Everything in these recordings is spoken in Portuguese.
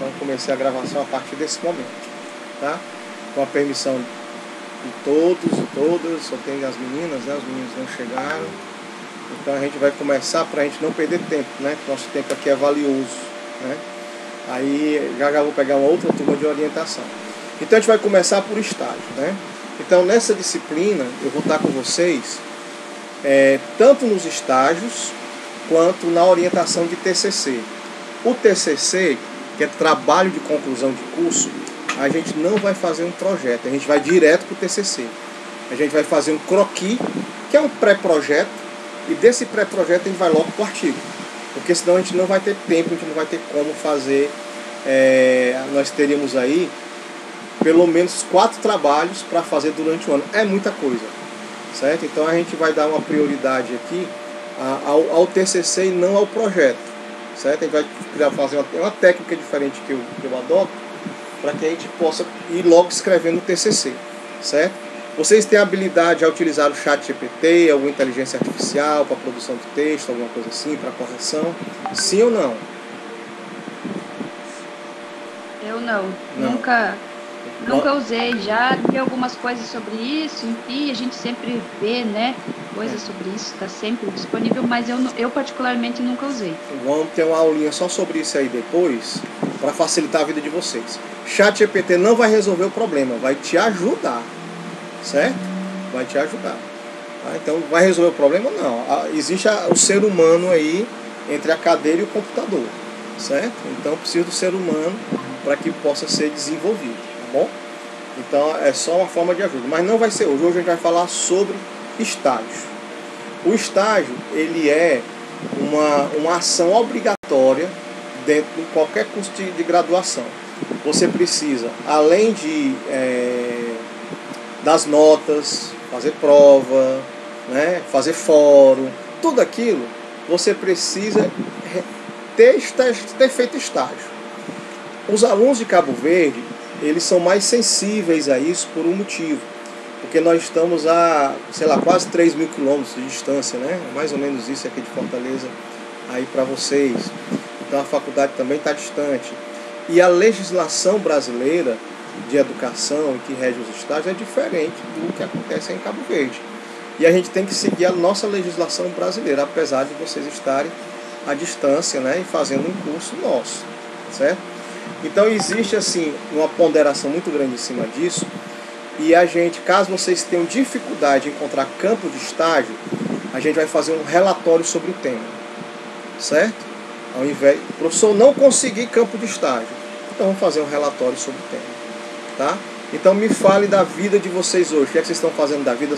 Então comecei a gravação a partir desse momento, tá? Com a permissão de todos e todas, só tem as meninas, né? Os meninos não chegaram. Então a gente vai começar para a gente não perder tempo, né? Nosso tempo aqui é valioso, né? Aí já vou pegar uma outra turma de orientação. Então a gente vai começar por estágio, né? Então nessa disciplina eu vou estar com vocês tanto nos estágios quanto na orientação de TCC. O TCC, que é trabalho de conclusão de curso, a gente não vai fazer um projeto, a gente vai direto para o TCC. A gente vai fazer um croquis, que é um pré-projeto, e desse pré-projeto a gente vai logo para o artigo. Porque senão a gente não vai ter tempo, a gente não vai ter como fazer. Nós teríamos aí pelo menos 4 trabalhos para fazer durante o ano. É muita coisa, certo? Então a gente vai dar uma prioridade aqui ao TCC e não ao projeto, certo? A gente vai fazer uma técnica diferente que eu adoto para que a gente possa ir logo escrevendo o TCC, certo? Vocês têm habilidade a utilizar o chat GPT, alguma inteligência artificial para produção de texto, alguma coisa assim, para correção? Sim ou não? Eu não. Nunca usei. Já vi algumas coisas sobre isso, enfim, a gente sempre vê, né, coisas sobre isso, está sempre disponível, mas eu particularmente nunca usei. Vamos ter uma aulinha só sobre isso aí depois, para facilitar a vida de vocês. Chat GPT não vai resolver o problema, vai te ajudar, certo? Vai te ajudar. Tá? Então, vai resolver o problema? Não. Existe o ser humano aí entre a cadeira e o computador, certo? Então, precisa do ser humano para que possa ser desenvolvido, tá bom? Então, é só uma forma de ajuda. Mas não vai ser hoje. Hoje a gente vai falar sobre estágio. O estágio, ele é uma ação obrigatória dentro de qualquer curso de graduação. Você precisa, além das notas, fazer prova, né, fazer fórum, tudo aquilo, você precisa ter feito estágio. Os alunos de Cabo Verde, eles são mais sensíveis a isso por um motivo. Porque nós estamos a, quase 3.000 quilômetros de distância, né? Mais ou menos isso aqui de Fortaleza, aí para vocês. Então a faculdade também está distante. E a legislação brasileira de educação e que rege os estágios é diferente do que acontece em Cabo Verde. E a gente tem que seguir a nossa legislação brasileira, apesar de vocês estarem à distância, né? E fazendo um curso nosso, certo? Então existe assim uma ponderação muito grande em cima disso. E a gente, caso vocês tenham dificuldade em encontrar campo de estágio, a gente vai fazer um relatório sobre o tema, certo? Ao invés do professor não conseguir campo de estágio, então vamos fazer um relatório sobre o tema, tá? Então me fale da vida de vocês hoje. O que é que vocês estão fazendo da vida?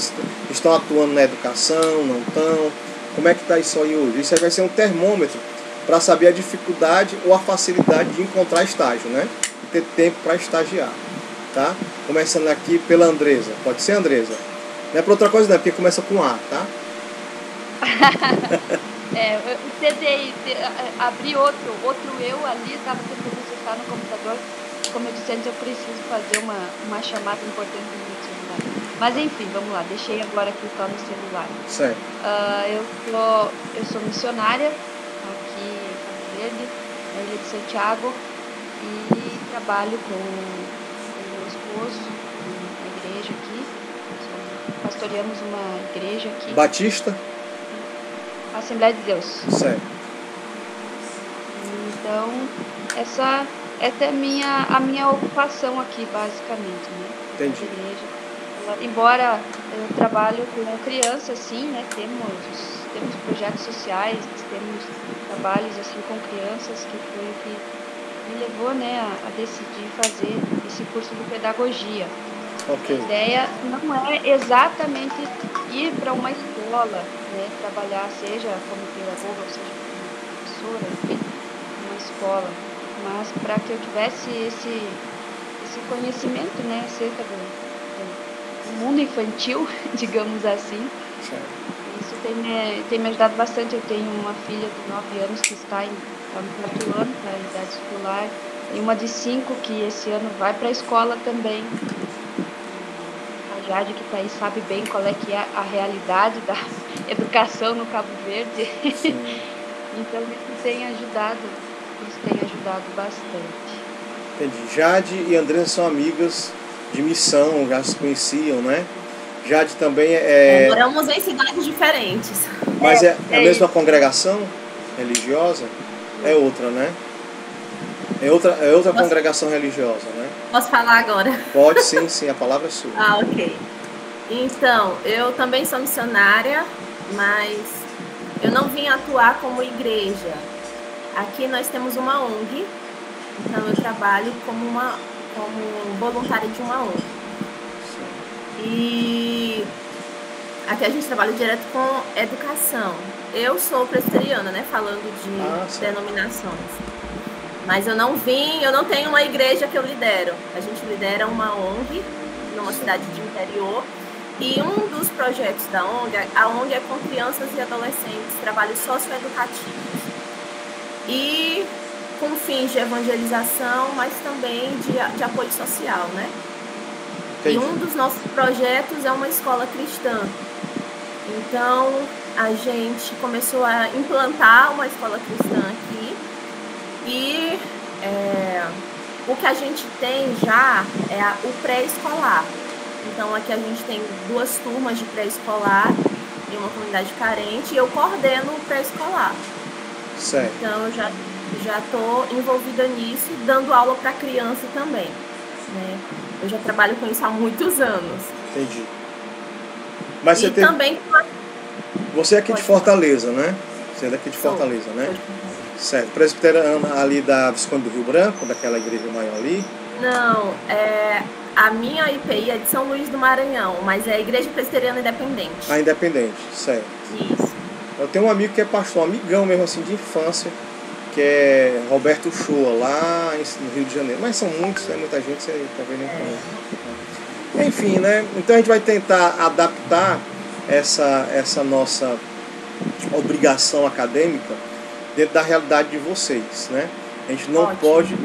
Estão atuando na educação? Não estão? Como é que está isso aí hoje? Isso aí vai ser um termômetro para saber a dificuldade ou a facilidade de encontrar estágio, né? E ter tempo para estagiar, tá? Começando aqui pela Andresa. Pode ser, Andresa? Não é para outra coisa não, é porque começa com A, tá? Eu tentei abrir outro eu ali, estava tentando acessar no computador. Como eu disse antes, eu preciso fazer uma chamada importante no meu celular. Mas enfim, vamos lá, deixei agora aqui só no celular. Certo. Eu sou missionária aqui em Cabo Verde, na Ilha de Santiago, e trabalho com meu esposo na igreja aqui. Pastoreamos uma igreja aqui. Batista? Assembleia de Deus. Certo. Então, essa é a minha ocupação aqui, basicamente, né? Entendi. Embora eu trabalho com crianças, sim, né? Temos projetos sociais, temos trabalhos assim com crianças, que foi o que me levou, né, a decidir fazer esse curso de pedagogia. Okay. A ideia não é exatamente ir para uma escola, né, trabalhar, seja como pedagoga, seja como professora, enfim, uma escola, mas para que eu tivesse esse conhecimento, né, acerca do mundo infantil, digamos assim. Certo. Isso tem me ajudado bastante. Eu tenho uma filha de 9 anos que está no 4º ano, na idade escolar, e uma de 5 que esse ano vai para a escola também. A Jade, que está aí, sabe bem qual é que é a realidade da educação no Cabo Verde. Então isso tem ajudado bastante. Entendi. Jade e Andressa são amigas de missão, já se conheciam, né? Jade também moramos em cidades diferentes. Mas é a mesma congregação religiosa? É outra, né? É outra congregação religiosa, né? Posso falar agora? Pode, sim, a palavra é sua. Ah, ok. Então, eu também sou missionária, mas eu não vim atuar como igreja. Aqui nós temos uma ONG, então eu trabalho como voluntária de uma ONG. E aqui a gente trabalha direto com educação. Eu sou presbiteriana, né? Falando de denominações. Mas eu não tenho uma igreja que eu lidero. A gente lidera uma ONG numa cidade de interior. E um dos projetos da ONG, a ONG é com crianças e adolescentes, trabalhos socioeducativos. E com fins de evangelização, mas também de apoio social, né? Entendi. E um dos nossos projetos é uma escola cristã. Então, a gente começou a implantar uma escola cristã aqui. E o que a gente tem já é o pré-escolar. Então, aqui a gente tem 2 turmas de pré-escolar em uma comunidade carente e eu coordeno o pré-escolar. Certo. Então, eu já estou envolvida nisso, dando aula para criança também, né? Eu já trabalho com isso há muitos anos. Entendi. Mas você também... Você é aqui de Fortaleza, né? Você é daqui de Fortaleza, né? Certo. Presbiteriana ali da Visconde do Rio Branco, daquela igreja maior ali? Não, a minha IPI é de São Luís do Maranhão, mas é a Igreja Presbiteriana Independente. Independente, certo. Isso. Eu tenho um amigo que é pastor, um amigão mesmo assim de infância, que é Roberto Shoa, lá no Rio de Janeiro. Mas são muitos, né? Muita gente, você talvez nem conhece. Enfim, né? Então a gente vai tentar adaptar essa nossa obrigação acadêmica dentro da realidade de vocês, né? A gente não pode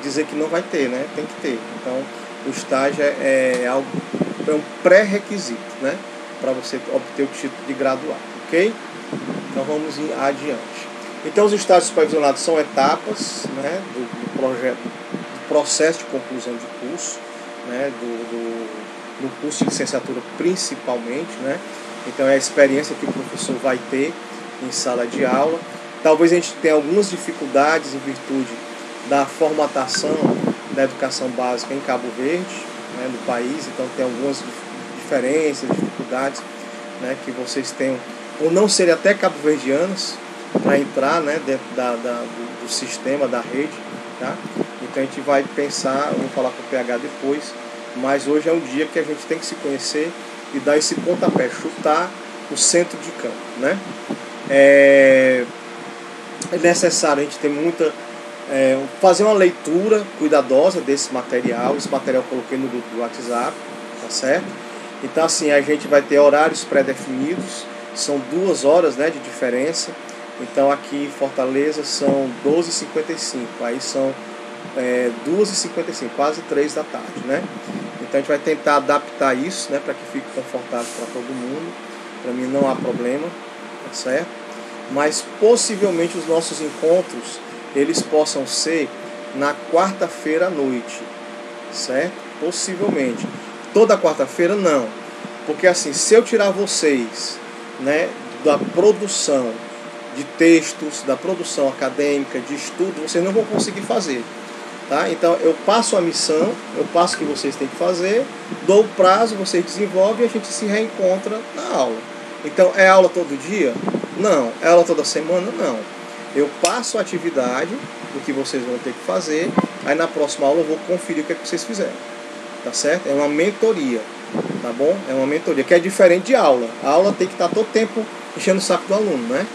dizer que não vai ter, né? Tem que ter. Então, o estágio é um pré-requisito, né? Para você obter o título de graduado, ok? Então, vamos adiante. Então, os estágios supervisionados são etapas, né? Do projeto, do processo de conclusão de curso, né? No curso de licenciatura principalmente, né? Então, é a experiência que o professor vai ter em sala de aula. Talvez a gente tenha algumas dificuldades em virtude da formatação da educação básica em Cabo Verde, né, no país. Então tem algumas diferenças, dificuldades, né, que vocês tenham, ou não serem até cabo-verdianos, para entrar, né, dentro do sistema, da rede. Tá? Então a gente vai pensar, eu vou falar com o PH depois, mas hoje é um dia que a gente tem que se conhecer e dar esse pontapé, chutar o centro de campo. Né? É necessário a gente ter fazer uma leitura cuidadosa desse material. Esse material eu coloquei no grupo do WhatsApp, tá certo? Então assim, a gente vai ter horários pré-definidos, são 2 horas, né, de diferença. Então aqui em Fortaleza são 12h55, aí são 2h55, quase 3 da tarde, né? Então a gente vai tentar adaptar isso, né, para que fique confortável para todo mundo. Para mim não há problema, tá certo? Mas possivelmente os nossos encontros eles possam ser na quarta-feira à noite, certo? Possivelmente. Toda quarta-feira não, porque assim, se eu tirar vocês, né, da produção de textos, da produção acadêmica, de estudo, vocês não vão conseguir fazer, tá? Então eu passo a missão, eu passo o que vocês têm que fazer, dou o prazo, vocês desenvolvem e a gente se reencontra na aula. Então é aula todo dia? Não. É aula toda semana? Não. Eu passo a atividade do que vocês vão ter que fazer, aí na próxima aula eu vou conferir o que é que vocês fizeram. Tá certo? É uma mentoria, tá bom? É uma mentoria, que é diferente de aula. A aula tem que estar todo tempo enchendo o saco do aluno, né?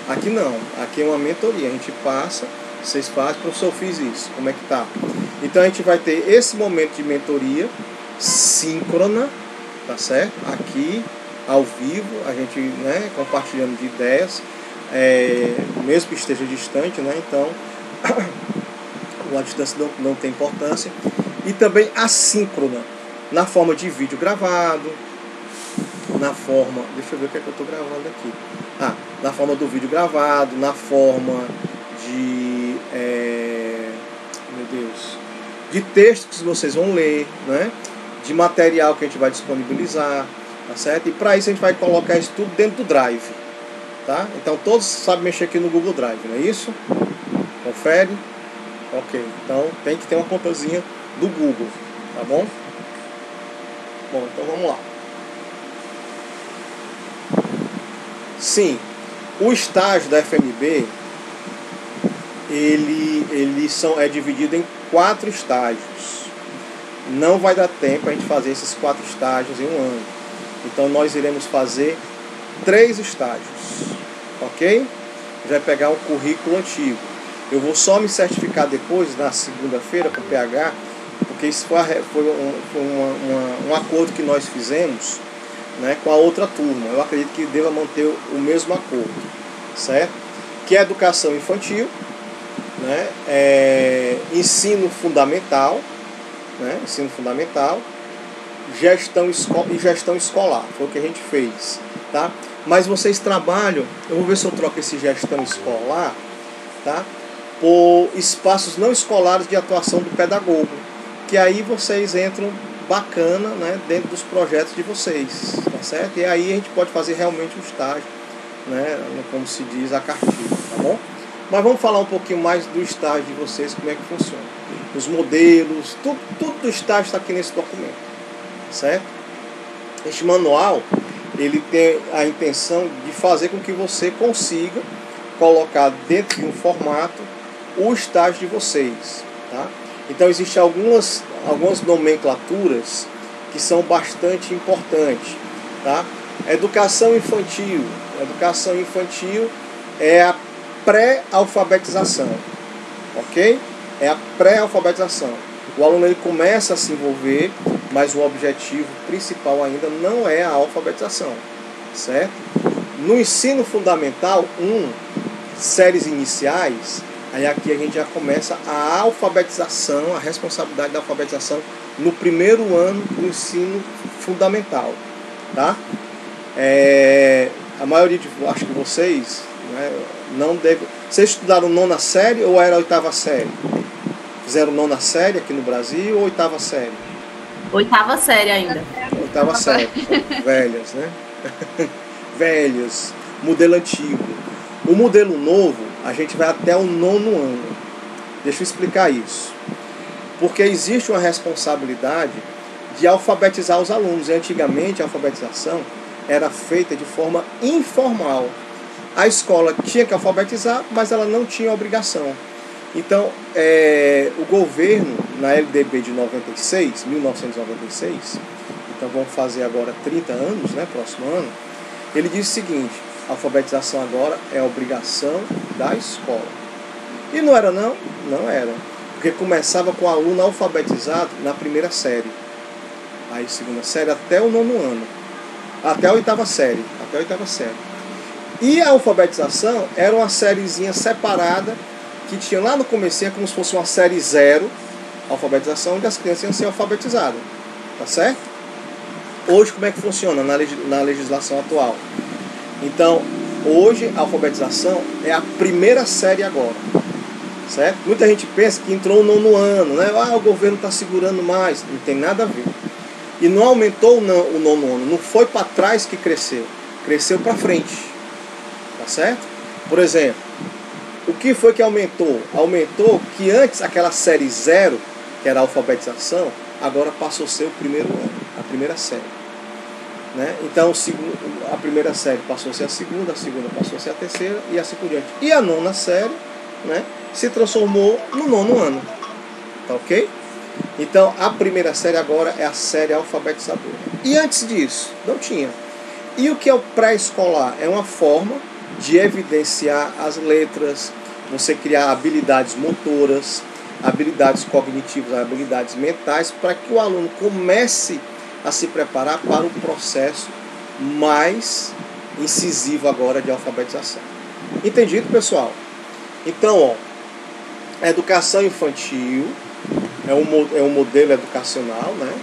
Aqui não. Aqui é uma mentoria. A gente passa, vocês fazem, professor, eu fiz isso, como é que tá? Então a gente vai ter esse momento de mentoria síncrona, tá certo? Aqui ao vivo, a gente, né, compartilhando de ideias, mesmo que esteja distante, né? Então a distância não tem importância. E também assíncrona, na forma de vídeo gravado, na forma, deixa eu ver o que é que eu estou gravando aqui, na forma do vídeo gravado, na forma de meu Deus, de textos que vocês vão ler, né? De material que a gente vai disponibilizar, tá certo? E para isso a gente vai colocar isso tudo dentro do Drive, tá? Então todos sabem mexer aqui no Google Drive, não é isso? Confere. Ok, então tem que ter uma contazinha do Google, tá bom? Bom, então vamos lá. Sim, o estágio da FMB é dividido em 4 estágios. Não vai dar tempo a gente fazer esses 4 estágios em um ano. Então nós iremos fazer 3 estágios, ok? Vai pegar um currículo antigo. Eu vou só me certificar depois, na segunda-feira, com o PH, porque isso foi um acordo que nós fizemos, né, com a outra turma. Eu acredito que deva manter o mesmo acordo, certo? Que é educação infantil, né, ensino fundamental, né, gestão escolar. Foi o que a gente fez, tá? Mas vocês trabalham, eu vou ver se eu troco esse gestão escolar, tá, por espaços não escolares de atuação do pedagogo, que aí vocês entram bacana, né, dentro dos projetos de vocês, tá certo? E aí a gente pode fazer realmente um estágio, né, como se diz, a cartilha, tá bom? Mas vamos falar um pouquinho mais do estágio de vocês, como é que funciona. Os modelos, tudo do estágio está aqui nesse documento, certo? Este manual, ele tem a intenção de fazer com que você consiga colocar dentro de um formato o estágio de vocês, tá? Então existem algumas nomenclaturas que são bastante importantes, tá? Educação infantil é a pré-alfabetização, ok? É a pré-alfabetização. O aluno ele começa a se envolver, mas o objetivo principal ainda não é a alfabetização, certo? No ensino fundamental 1, séries iniciais, aí aqui a gente já começa a alfabetização, a responsabilidade da alfabetização no primeiro ano do ensino fundamental, tá? A maioria acho que vocês, né, não deve. Vocês estudaram 9ª série ou era a 8ª série? Fizeram 9ª série aqui no Brasil ou 8ª série? 8ª série ainda. 8ª série, velhas, né? Velhas, modelo antigo. O modelo novo, a gente vai até o 9º ano. Deixa eu explicar isso. Porque existe uma responsabilidade de alfabetizar os alunos. E antigamente a alfabetização era feita de forma informal. A escola tinha que alfabetizar, mas ela não tinha obrigação. Então, o governo, na LDB de 1996, então vamos fazer agora 30 anos, né, próximo ano, ele diz o seguinte: a alfabetização agora é obrigação da escola. E não era não? Não era. Porque começava com o aluno alfabetizado na primeira série. Aí 2ª série até o 9º ano. Até a 8ª série. E a alfabetização era uma sériezinha separada que tinha lá no comecinho, como se fosse uma série 0, alfabetização, onde as crianças iam ser alfabetizadas. Tá certo? Hoje, como é que funciona na legislação atual? Então, hoje a alfabetização é a primeira série agora. Certo? Muita gente pensa que entrou no 9º ano, né? O governo está segurando mais. Não tem nada a ver. E não aumentou o 9º ano, não foi para trás que cresceu. Cresceu para frente. Tá certo? Por exemplo, o que foi que aumentou? Aumentou que antes aquela série 0, que era a alfabetização, agora passou a ser o primeiro ano, a primeira série. Né? Então a primeira série passou a ser a segunda passou a ser a terceira e assim por diante. E a 9ª série, né, se transformou no 9º ano. Tá ok? Então a primeira série agora é a série alfabetizadora. E antes disso, não tinha. E o que é o pré-escolar? É uma forma de evidenciar as letras, você criar habilidades motoras, habilidades cognitivas, habilidades mentais, para que o aluno comece a se preparar para o processo mais incisivo agora de alfabetização. Entendido, pessoal? Então, a educação infantil é um modelo educacional, né,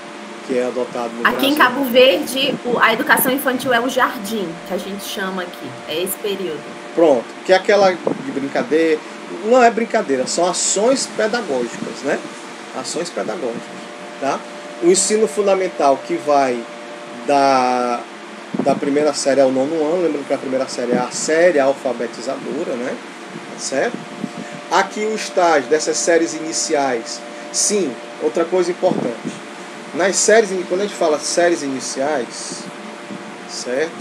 que é adotado no Brasil. Aqui em Cabo Verde, a educação infantil é o jardim, que a gente chama aqui, é esse período. Pronto, que é aquela de brincadeira, não é brincadeira, são ações pedagógicas, né? ações pedagógicas, tá? O ensino fundamental, que vai da primeira série ao 9º ano, lembrando que a primeira série é a série alfabetizadora, né? Certo? Aqui o estágio dessas séries iniciais. Sim, outra coisa importante. Nas séries, quando a gente fala séries iniciais, certo?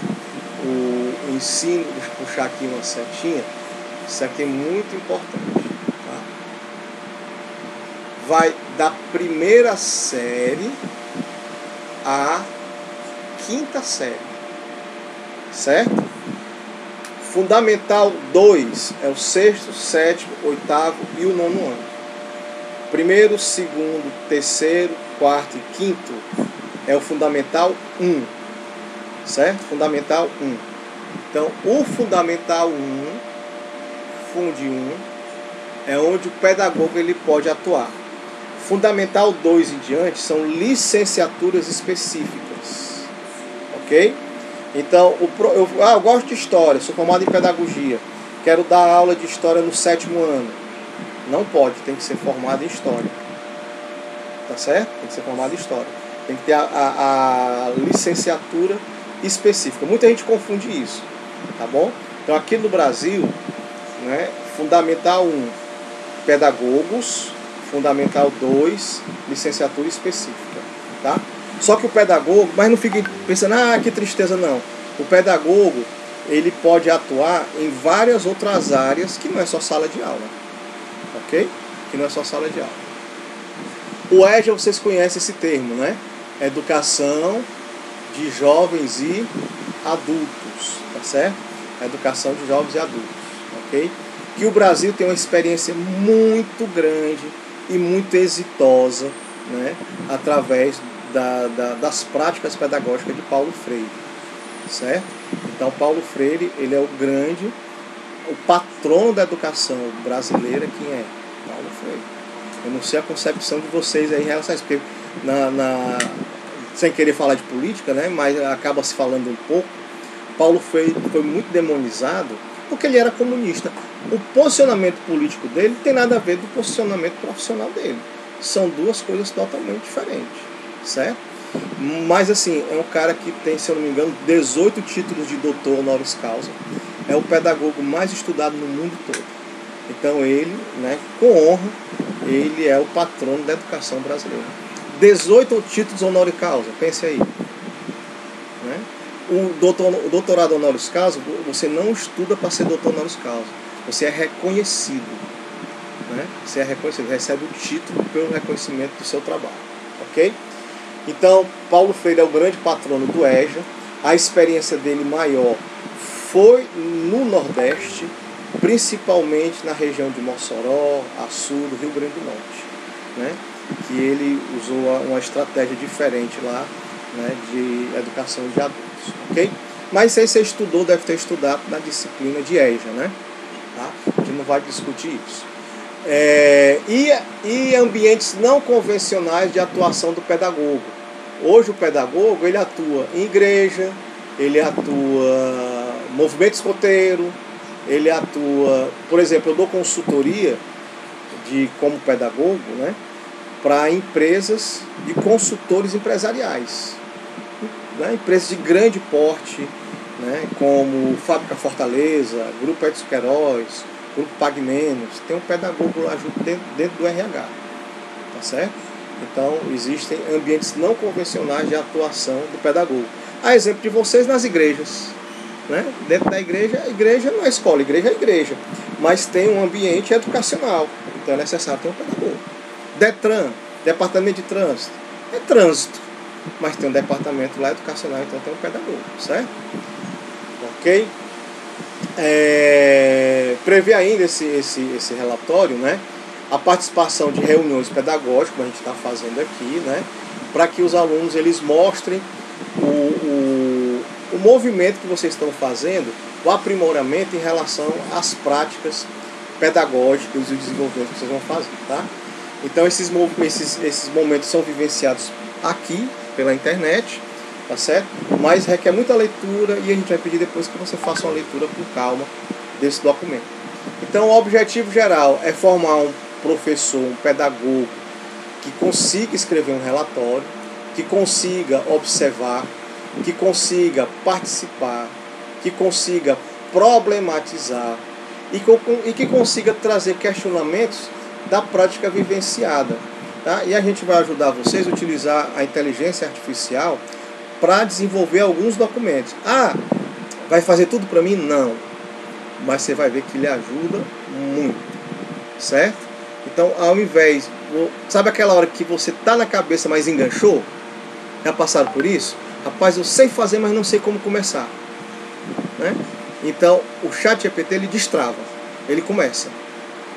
O ensino, deixa eu puxar aqui uma setinha, isso aqui é muito importante. Tá? Vai da primeira série à 5ª série, certo? Fundamental 2 é o 6º, 7º, 8º e o 9º ano. 1º, 2º, 3º, 4º e 5º é o Fundamental 1, certo? Fundamental 1. Então, o Fundamental 1, Fund 1, é onde o pedagogo ele pode atuar. Fundamental 2 em diante são licenciaturas específicas, ok? Então, eu gosto de história, sou formado em pedagogia, quero dar aula de história no 7º ano. Não pode, tem que ser formado em história. Tá certo? Tem que ser formado em história. Tem que ter a licenciatura específica. Muita gente confunde isso, tá bom? Então, aqui no Brasil, né, Fundamental 1, pedagogos, Fundamental 2, licenciatura específica, tá? Só que o pedagogo, mas não fique pensando, que tristeza, não. O pedagogo, ele pode atuar em várias outras áreas que não é só sala de aula, ok? Que não é só sala de aula. O EJA, vocês conhecem esse termo, né? Educação de jovens e adultos, tá certo? Educação de jovens e adultos, ok? Que o Brasil tem uma experiência muito grande e muito exitosa, né? Através das práticas pedagógicas de Paulo Freire, certo? Então, Paulo Freire, ele é o patrono da educação brasileira. Quem é? Paulo Freire. Eu não sei a concepção de vocês aí em relação a isso, porque sem querer falar de política, né? Mas acaba se falando um pouco. Paulo Freire foi muito demonizado porque ele era comunista. O posicionamento político dele não tem nada a ver do posicionamento profissional dele. São duas coisas totalmente diferentes, certo? Mas assim, é um cara que tem, se eu não me engano, 18 títulos de doutor honoris causa. É o pedagogo mais estudado no mundo todo. Então ele, né, com honra, ele é o patrono da educação brasileira. 18 títulos honoris causa, pense aí. Né? O doutorado honoris causa, você não estuda para ser doutor honoris causa. Você é reconhecido. Né? Você é reconhecido, recebe o título pelo reconhecimento do seu trabalho. Ok? Então, Paulo Freire é o grande patrono do EJA. A experiência dele maior foi no Nordeste, principalmente na região de Mossoró, Açu, do Rio Grande do Norte, né? Que ele usou uma estratégia diferente lá, né, de educação de adultos, ok? Mas isso aí você estudou, deve ter estudado na disciplina de EJA, né? Tá? A gente não vai discutir isso. E ambientes não convencionais de atuação do pedagogo. Hoje o pedagogo, ele atua em igreja, ele atua no movimento escoteiro, ele atua, por exemplo, eu dou consultoria como pedagogo, né, para empresas de consultores empresariais, né, empresas de grande porte, né, como Fábrica Fortaleza, Grupo Edson Queiroz, Grupo Pague Menos. Tem um pedagogo lá junto dentro do RH, tá certo? Então, existem ambientes não convencionais de atuação do pedagogo. A exemplo de vocês nas igrejas. Né? Dentro da igreja, a igreja não é escola, a igreja é igreja. Mas tem um ambiente educacional. Então é necessário ter um pedagogo. DETRAN, Departamento de Trânsito. É trânsito. Mas tem um departamento lá educacional, então tem um pedagogo, certo? Ok? Prevê ainda esse relatório, né? A participação de reuniões pedagógicas, como a gente está fazendo aqui, né, para que os alunos eles mostrem o movimento que vocês estão fazendo, o aprimoramento em relação às práticas pedagógicas e o desenvolvimento que vocês vão fazer. Tá? Então esses momentos são vivenciados aqui pela internet, tá certo? Mas requer muita leitura e a gente vai pedir depois que você faça uma leitura com calma desse documento. Então o objetivo geral é formar um professor, um pedagogo que consiga escrever um relatório, que consiga observar, que consiga participar, que consiga problematizar e que consiga trazer questionamentos da prática vivenciada. Tá? E a gente vai ajudar vocês a utilizar a inteligência artificial para desenvolver alguns documentos. Ah, vai fazer tudo para mim? Não. Mas você vai ver que ele ajuda muito. Certo? Então, ao invés... Sabe aquela hora que você tá na cabeça, mas enganchou? Já passaram por isso? Rapaz, eu sei fazer, mas não sei como começar. Né? Então, o ChatGPT, ele destrava. Ele começa.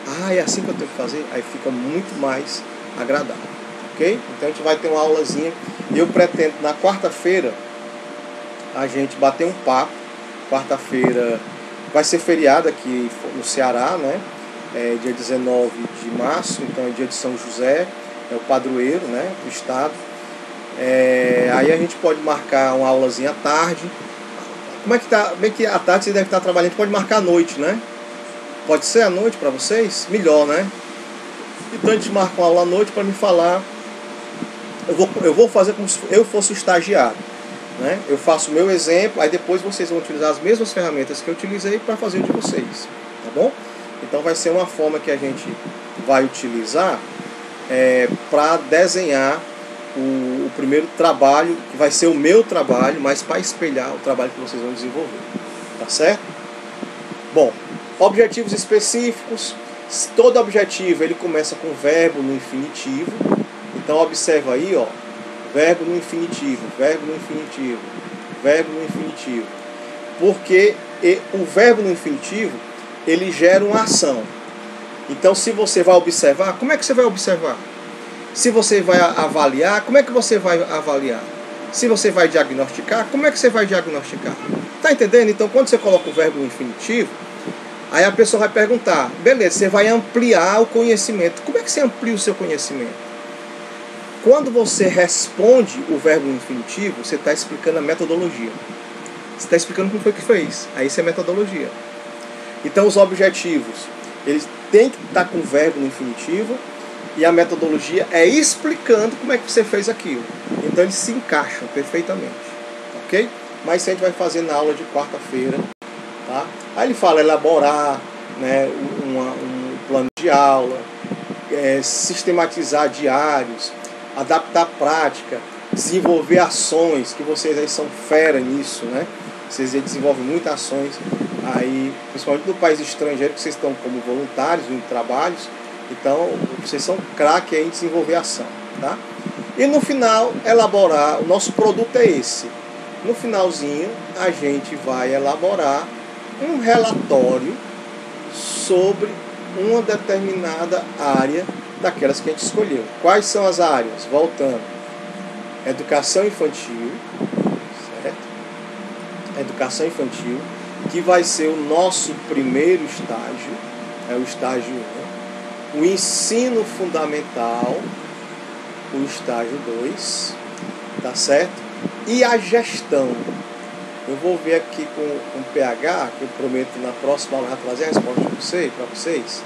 Ah, é assim que eu tenho que fazer? Aí fica muito mais agradável. Ok? Então, a gente vai ter uma aulazinha. E eu pretendo, na quarta-feira, a gente bater um papo. Quarta-feira vai ser feriado aqui no Ceará, né? É dia 19 de março, então é dia de São José, é o padroeiro, né, do estado. Aí a gente pode marcar uma aulazinha à tarde. Como é que tá? Bem que à tarde você deve estar trabalhando, pode marcar à noite, né? Pode ser à noite para vocês? Melhor, né? Então a gente marca uma aula à noite para me falar. Eu vou fazer como se eu fosse o estagiário, né? Eu faço o meu exemplo, aí depois vocês vão utilizar as mesmas ferramentas que eu utilizei para fazer o de vocês, tá bom? Então vai ser uma forma que a gente vai utilizar para desenhar o primeiro trabalho, que vai ser o meu trabalho, mas para espelhar o trabalho que vocês vão desenvolver. Tá certo? Bom, objetivos específicos. Todo objetivo ele começa com verbo no infinitivo. Então observa aí, ó, verbo no infinitivo, verbo no infinitivo, verbo no infinitivo. Porque o verbo no infinitivo ele gera uma ação. Então, se você vai observar, como é que você vai observar? Se você vai avaliar, como é que você vai avaliar? Se você vai diagnosticar, como é que você vai diagnosticar? Tá entendendo? Então, quando você coloca o verbo no infinitivo, aí a pessoa vai perguntar, beleza, você vai ampliar o conhecimento. Como é que você amplia o seu conhecimento? Quando você responde o verbo no infinitivo, você está explicando a metodologia. Você está explicando como foi que fez. Aí isso é metodologia. Então os objetivos, eles têm que estar com o verbo no infinitivo e a metodologia é explicando como é que você fez aquilo. Então eles se encaixam perfeitamente, ok? Mas isso a gente vai fazer na aula de quarta-feira, tá? Aí ele fala elaborar, né, um plano de aula, sistematizar diários, adaptar a prática, desenvolver ações, que vocês aí são fera nisso, né? Vocês desenvolvem muitas ações aí, principalmente no país estrangeiro, que vocês estão como voluntários em trabalhos, então vocês são craque em desenvolver ação, tá? E no final, elaborar, o nosso produto é esse. No finalzinho, a gente vai elaborar um relatório sobre uma determinada área daquelas que a gente escolheu. Quais são as áreas? Voltando. Educação infantil, certo? Educação infantil, que vai ser o nosso primeiro estágio, é o estágio 1. O ensino fundamental, o estágio 2, tá certo? E a gestão. Eu vou ver aqui com o PH, que eu prometo na próxima aula trazer a resposta para vocês,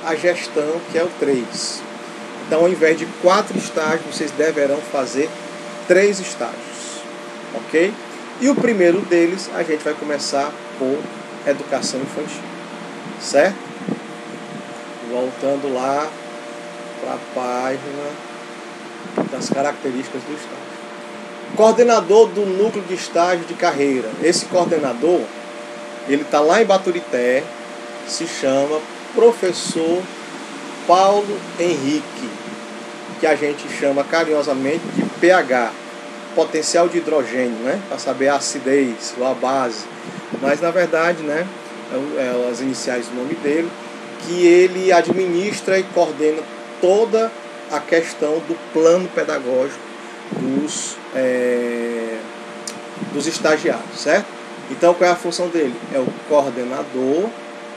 a gestão, que é o 3. Então, ao invés de 4 estágios, vocês deverão fazer 3 estágios, ok? E o primeiro deles, a gente vai começar por educação infantil, certo? Voltando lá para a página das características do estágio. Coordenador do núcleo de estágio de carreira. Esse coordenador, ele está lá em Baturité, se chama professor Paulo Henrique, que a gente chama carinhosamente de pH, potencial de hidrogênio, né? Para saber a acidez ou a base. Mas na verdade, né, é as iniciais do nome dele, que ele administra e coordena toda a questão do plano pedagógico dos estagiários, certo? Então qual é a função dele? É o coordenador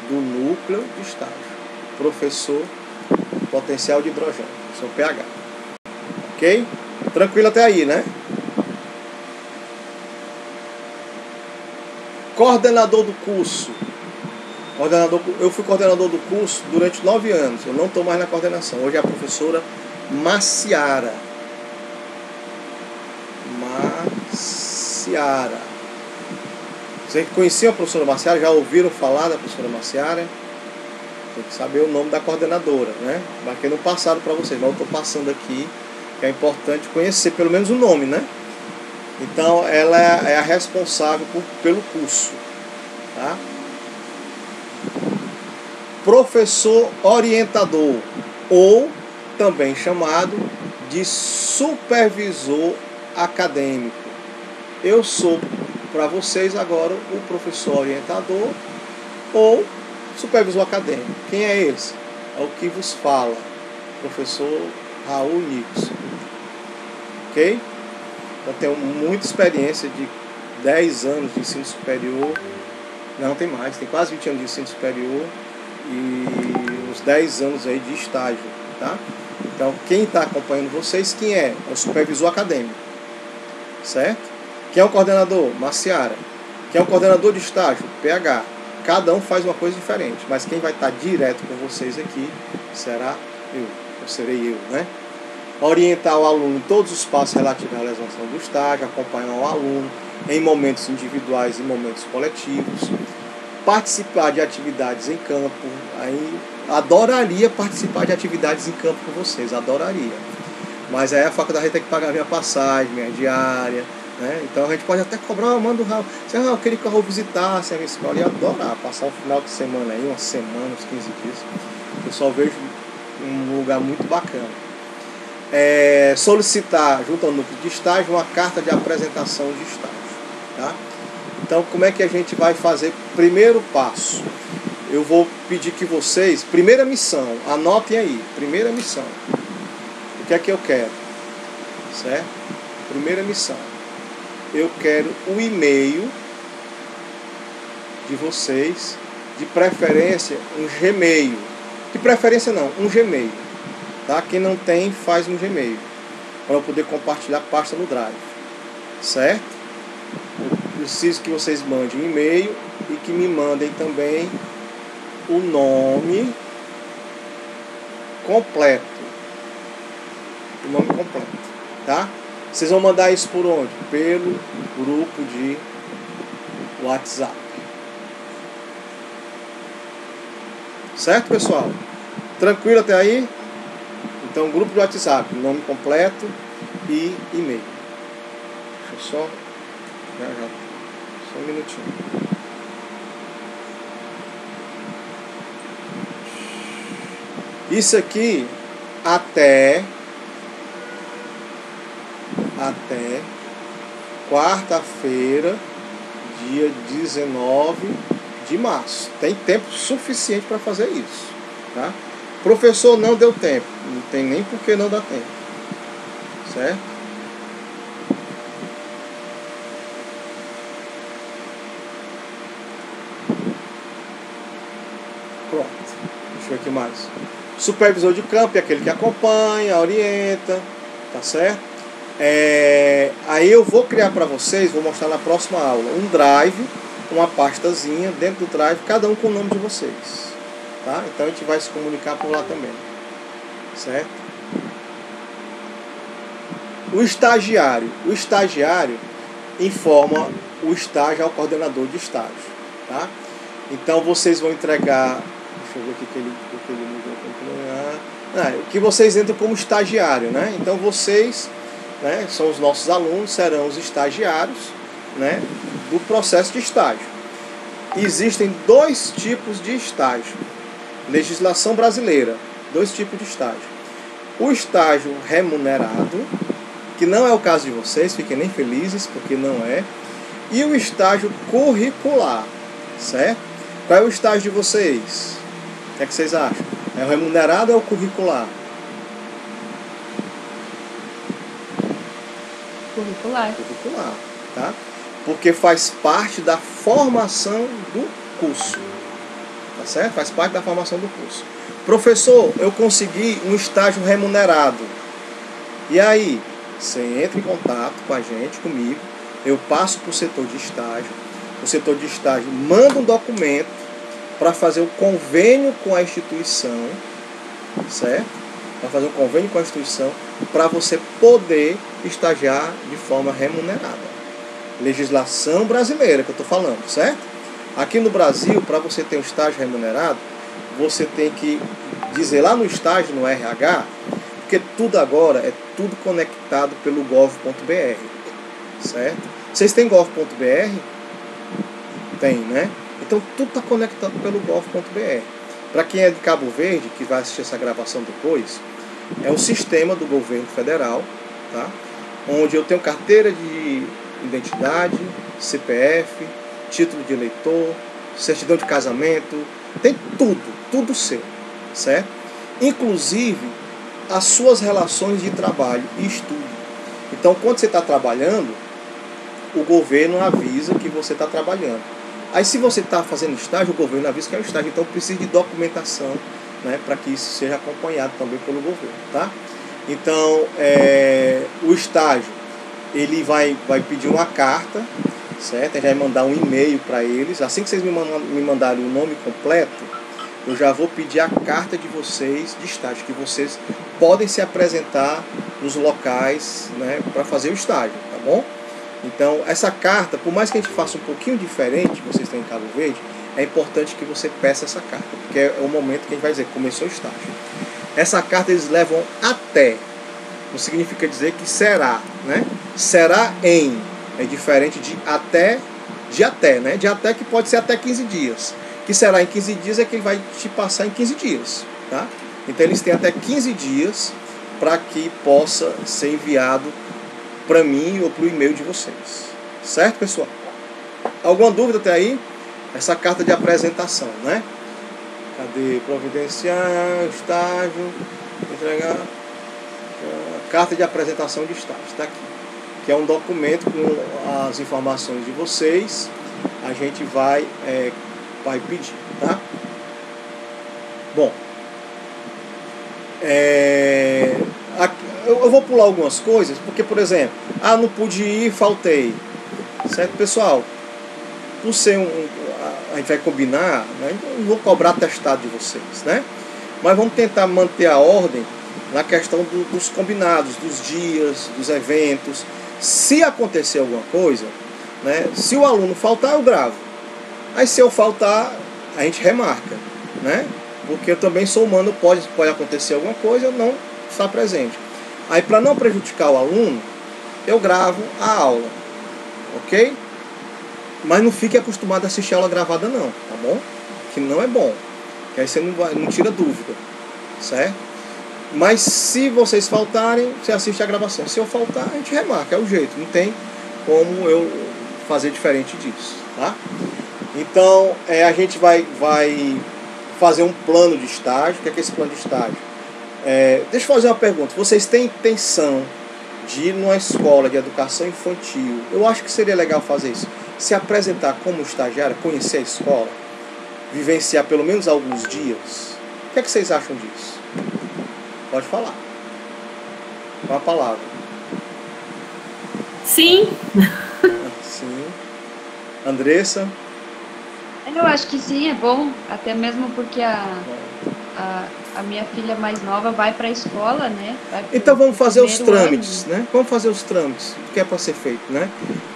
do núcleo de estágio, professor potencial de hidrogênio, professor PH. Ok? Tranquilo até aí, né? Coordenador do curso. Eu fui coordenador do curso durante 9 anos. Eu não estou mais na coordenação. Hoje é a professora Maciara. Vocês conheciam a professora Maciara? Já ouviram falar da professora Maciara? Tem que saber o nome da coordenadora, né? Marquei no passado para vocês, mas eu estou passando aqui, que é importante conhecer pelo menos o nome, né? Então, ela é a responsável pelo curso, tá? Professor orientador, ou também chamado de supervisor acadêmico. Eu sou para vocês agora o professor orientador ou supervisor acadêmico. Quem é esse? É o que vos fala, professor Raul Nixon. Ok? Eu tenho muita experiência de 10 anos de ensino superior. Não, tem mais, tem quase 20 anos de ensino superior e uns 10 anos aí de estágio, tá? Então, quem está acompanhando vocês, quem é? É o supervisor acadêmico, certo? Quem é o coordenador? Maciara. Quem é o coordenador de estágio? PH. Cada um faz uma coisa diferente, mas quem vai estar direto com vocês aqui será eu, ou serei eu, né? Orientar o aluno em todos os passos relativos à realização do estágio, acompanhar o aluno em momentos individuais e momentos coletivos, participar de atividades em campo. Aí adoraria participar de atividades em campo com vocês, adoraria. Mas aí a faculdade tem que pagar minha passagem, minha diária, né? Então a gente pode até cobrar, manda o Raul. Se eu queria que o Raul visitasse a minha escola, eu ia adorar passar um final de semana aí, uma semana, uns 15 dias. Eu só vejo um lugar muito bacana. Solicitar junto ao núcleo de estágio uma carta de apresentação de estágio, tá? Então, como é que a gente vai fazer? Primeiro passo, eu vou pedir que vocês, primeira missão, anotem aí, primeira missão. O que é que eu quero? Certo? Primeira missão. Eu quero o e-mail de vocês, de preferência um Gmail. De preferência não, um Gmail. Tá? Quem não tem, faz um Gmail, para eu poder compartilhar a pasta no Drive, certo? Eu preciso que vocês mandem um e-mail e que me mandem também o nome completo. O nome completo, tá? Vocês vão mandar isso por onde? Pelo grupo de WhatsApp. Certo, pessoal? Tranquilo até aí? Então, grupo de WhatsApp, nome completo e e-mail. Deixa eu só um minutinho. Isso aqui até quarta-feira, dia 19 de março. Tem tempo suficiente para fazer isso, tá? Professor, não deu tempo. Não tem nem por que não dá tempo. Certo? Pronto. Deixa eu ver aqui mais. Supervisor de campo é aquele que acompanha, orienta. Tá certo? Aí eu vou criar para vocês, vou mostrar na próxima aula, um drive, uma pastazinha dentro do drive, cada um com o nome de vocês. Tá? Então a gente vai se comunicar por lá também, certo? O estagiário informa o estágio ao coordenador de estágio, tá? Então vocês vão entregar, deixa eu ver o que ele que vocês entram como estagiário, né? Então vocês, né, são os nossos alunos, serão os estagiários, né, do processo de estágio. Existem 2 tipos de estágio. Legislação brasileira, 2 tipos de estágio. O estágio remunerado, que não é o caso de vocês, fiquem nem felizes, porque não é. E o estágio curricular, certo? Qual é o estágio de vocês? O que é que vocês acham? É o remunerado ou é o curricular? Curricular. Curricular, tá? Porque faz parte da formação do curso. Tá certo? Faz parte da formação do curso. Professor, eu consegui um estágio remunerado. E aí? Você entra em contato com a gente, comigo. Eu passo para o setor de estágio. O setor de estágio manda um documento para fazer o convênio com a instituição, certo? vai fazer um convênio com a instituição para você poder estagiar de forma remunerada. Legislação brasileira que eu estou falando, certo? Aqui no Brasil, para você ter um estágio remunerado, você tem que dizer lá no estágio, no RH, porque tudo agora é tudo conectado pelo gov.br, certo? Vocês têm gov.br? Tem, né? Então tudo está conectado pelo gov.br. Para quem é de Cabo Verde, que vai assistir essa gravação depois, é um sistema do governo federal, tá? Onde eu tenho carteira de identidade, CPF, título de eleitor, certidão de casamento, tem tudo seu, certo? Inclusive as suas relações de trabalho e estudo. Então, quando você está trabalhando, o governo avisa que você está trabalhando. Aí, se você está fazendo estágio, o governo avisa que é um estágio. Então, precisa de documentação, né, para que isso seja acompanhado também pelo governo, tá? Então, o estágio, ele vai pedir uma carta, certo? A gente vai mandar um e-mail para eles. Assim que vocês me mandarem o nome completo, eu já vou pedir a carta de vocês de estágio, que vocês podem se apresentar nos locais, né, para fazer o estágio, tá bom? Então, essa carta, por mais que a gente faça um pouquinho diferente, vocês estão em Cabo Verde, é importante que você peça essa carta, porque é o momento que a gente vai dizer que começou o estágio. Essa carta eles levam até, não significa dizer que será, né? Será em, é diferente de até, né? De até que pode ser até 15 dias. Que será em 15 dias é que ele vai te passar em 15 dias, tá? Então eles têm até 15 dias para que possa ser enviado para mim ou para o e-mail de vocês. Certo, pessoal? Alguma dúvida até aí? Essa carta de apresentação, né? Cadê? Providenciar, estágio, entregar. Carta de apresentação de estágio, está aqui. Que é um documento com as informações de vocês. A gente vai pedir, tá? Bom, eu vou pular algumas coisas, porque, por exemplo, não pude ir, faltei. Certo, pessoal? Por ser a gente vai combinar, né? Não vou cobrar atestado de vocês, né? Mas vamos tentar manter a ordem na questão dos combinados, dos dias, dos eventos. Se acontecer alguma coisa, né? Se o aluno faltar, eu gravo. Aí se eu faltar, a gente remarca, né? Porque eu também sou humano, pode acontecer alguma coisa, eu não estar presente. Aí, para não prejudicar o aluno, eu gravo a aula, ok? Mas não fique acostumado a assistir a aula gravada não, tá bom? Que não é bom, que aí você não tira dúvida, certo? Mas se vocês faltarem, você assiste a gravação. Se eu faltar, a gente remarca, é o jeito, não tem como eu fazer diferente disso, tá? Então, a gente vai fazer um plano de estágio. O que é esse plano de estágio? Deixa eu fazer uma pergunta. Vocês têm intenção de ir numa escola de educação infantil? Eu acho que seria legal fazer isso. Se apresentar como estagiário, conhecer a escola, vivenciar pelo menos alguns dias. O que é que vocês acham disso? Pode falar. Uma palavra. Sim. Sim. Andressa? Eu acho que sim, é bom. Até mesmo porque a minha filha mais nova vai para a escola, né? Então vamos fazer os trâmites, né? Vamos fazer os trâmites, o que é para ser feito, né?